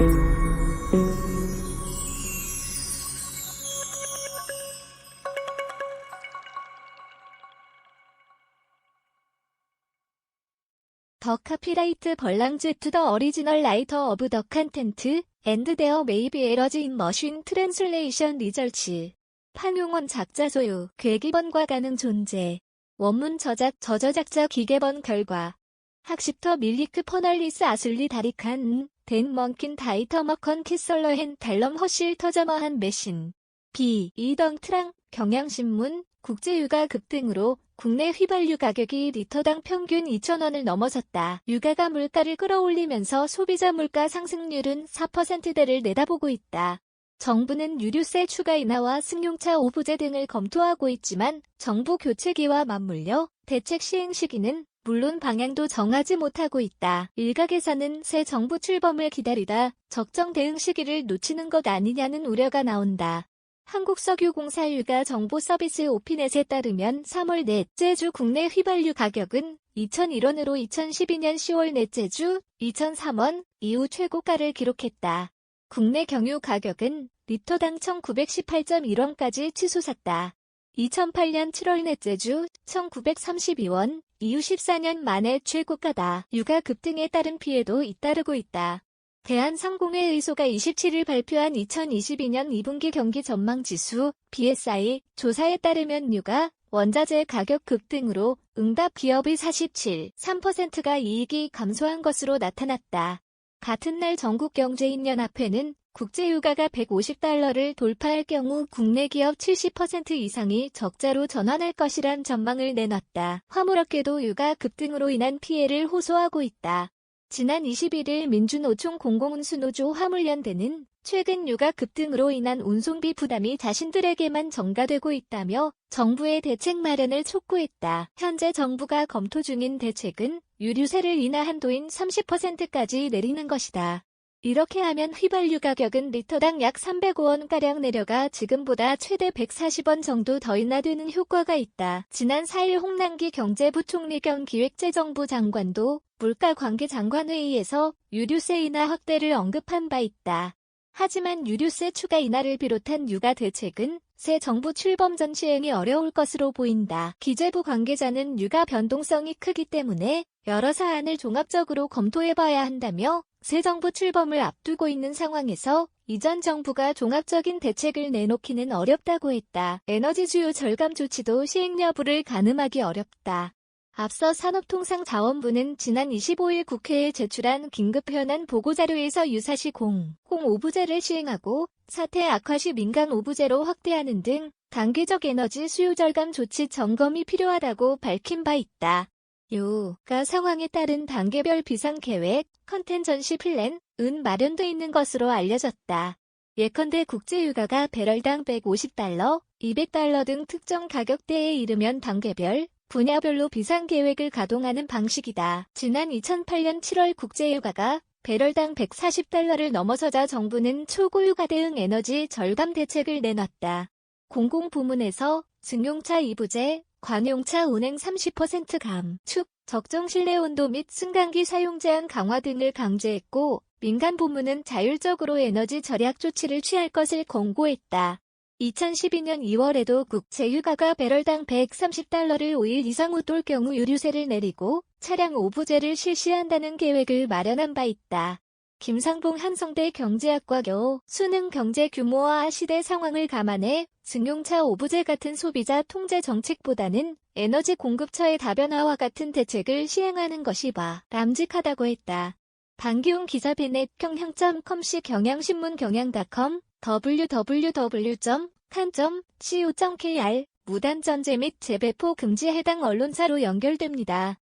더 카피라이트 벌랑즈 투 더 어리지널 라이터 오브 더 컨텐트 앤드 데어 메이비 에러즈 인 머신 트랜슬레이션 리저치. 판용원 작자 소유, 괴기번과 가능 존재. 원문 저작, 저저작자 기계번 결과. 학습터 밀리크 퍼널리스 아슬리 다리칸, 댄 먼킨 다이터 머컨 키설러헨 달럼 허실 터저머한 메신. 비. 이덩 트랑, 경향신문, 국제유가 급등으로 국내 휘발유 가격이 리터당 평균 2,000원을 넘어섰다. 유가가 물가를 끌어올리면서 소비자 물가 상승률은 4%대를 내다보고 있다. 정부는 유류세 추가 인하와 승용차 오부제 등을 검토하고 있지만 정부 교체기와 맞물려 대책 시행 시기는 물론 방향도 정하지 못하고 있다. 일각에서는 새 정부 출범을 기다리다 적정 대응 시기를 놓치는 것 아니냐는 우려가 나온다. 한국석유공사 유가 정보서비스 오피넷에 따르면 3월 넷째 주 국내 휘발유 가격은 2,001원으로 2012년 10월 넷째 주 2,003원 이후 최고가를 기록했다. 국내 경유 가격은 리터당 1,918.1원까지 치솟았다. 2008년 7월 넷째 주 1,932원 이후 14년 만에 최고가다. 유가 급등에 따른 피해도 잇따르고 있다. 대한상공회의소가 27일 발표한 2022년 2분기 경기 전망지수 BSI 조사에 따르면 유가, 원자재 가격 급등으로 응답 기업의 47.3%가 이익이 감소한 것으로 나타났다. 같은 날 전국경제인연합회는 국제유가가 $150를 돌파할 경우 국내 기업 70% 이상이 적자로 전환할 것이란 전망을 내놨다. 화물업계도 유가 급등으로 인한 피해를 호소하고 있다. 지난 21일 민주노총 공공운수노조 화물연대는 최근 유가 급등으로 인한 운송비 부담이 자신들에게만 전가되고 있다며 정부의 대책 마련을 촉구했다. 현재 정부가 검토 중인 대책은 유류세를 인하 한도인 30%까지 내리는 것이다. 이렇게 하면 휘발유 가격은 리터당 약 305원가량 내려가 지금보다 최대 140원 정도 더 인하되는 효과가 있다. 지난 4일 홍남기 경제부총리 겸 기획재정부 장관도 물가관계장관회의에서 유류세 인하 확대를 언급한 바 있다. 하지만 유류세 추가 인하를 비롯한 유가 대책은 새 정부 출범 전 시행이 어려울 것으로 보인다. 기재부 관계자는 유가 변동성이 크기 때문에 여러 사안을 종합적으로 검토해봐야 한다며 새 정부 출범을 앞두고 있는 상황에서 이전 정부가 종합적인 대책을 내놓기는 어렵다고 했다. 에너지 수요 절감 조치도 시행 여부를 가늠하기 어렵다. 앞서 산업통상자원부는 지난 25일 국회에 제출한 긴급현안 보고자료에서 유사시 공오부제를 시행하고 사태 악화 시 민간 오부제로 확대하는 등 단계적 에너지 수요 절감 조치 점검이 필요하다고 밝힌 바 있다. 유가 상황에 따른 단계별 비상계획, 컨텐전시 플랜은 마련돼 있는 것으로 알려졌다. 예컨대 국제유가가 배럴당 $150, $200 등 특정 가격대에 이르면 단계별, 분야별로 비상계획을 가동하는 방식이다. 지난 2008년 7월 국제유가가 배럴당 $140를 넘어서자 정부는 초고유가 대응 에너지 절감 대책을 내놨다. 공공부문에서 승용차 2부제, 관용차 운행 30% 감축, 적정 실내 온도 및 승강기 사용 제한 강화 등을 강제했고 민간 부문은 자율적으로 에너지 절약 조치를 취할 것을 권고했다. 2012년 2월에도 국제유가가 배럴당 $130를 5일 이상 웃돌 경우 유류세를 내리고 차량 오부제를 실시한다는 계획을 마련한 바 있다. 김상봉 한성대 경제학과 교 수능 경제 규모와 시대 상황을 감안해 승용차 오부제 같은 소비자 통제 정책보다는 에너지 공급처의 다변화와 같은 대책을 시행하는 것이 바람직하다고 했다. 방기훈 기자 베넷 경향.com시 경향신문 경향.com www.kan.co.kr 무단전제 및 재배포 금지에 해당 언론사로 연결됩니다.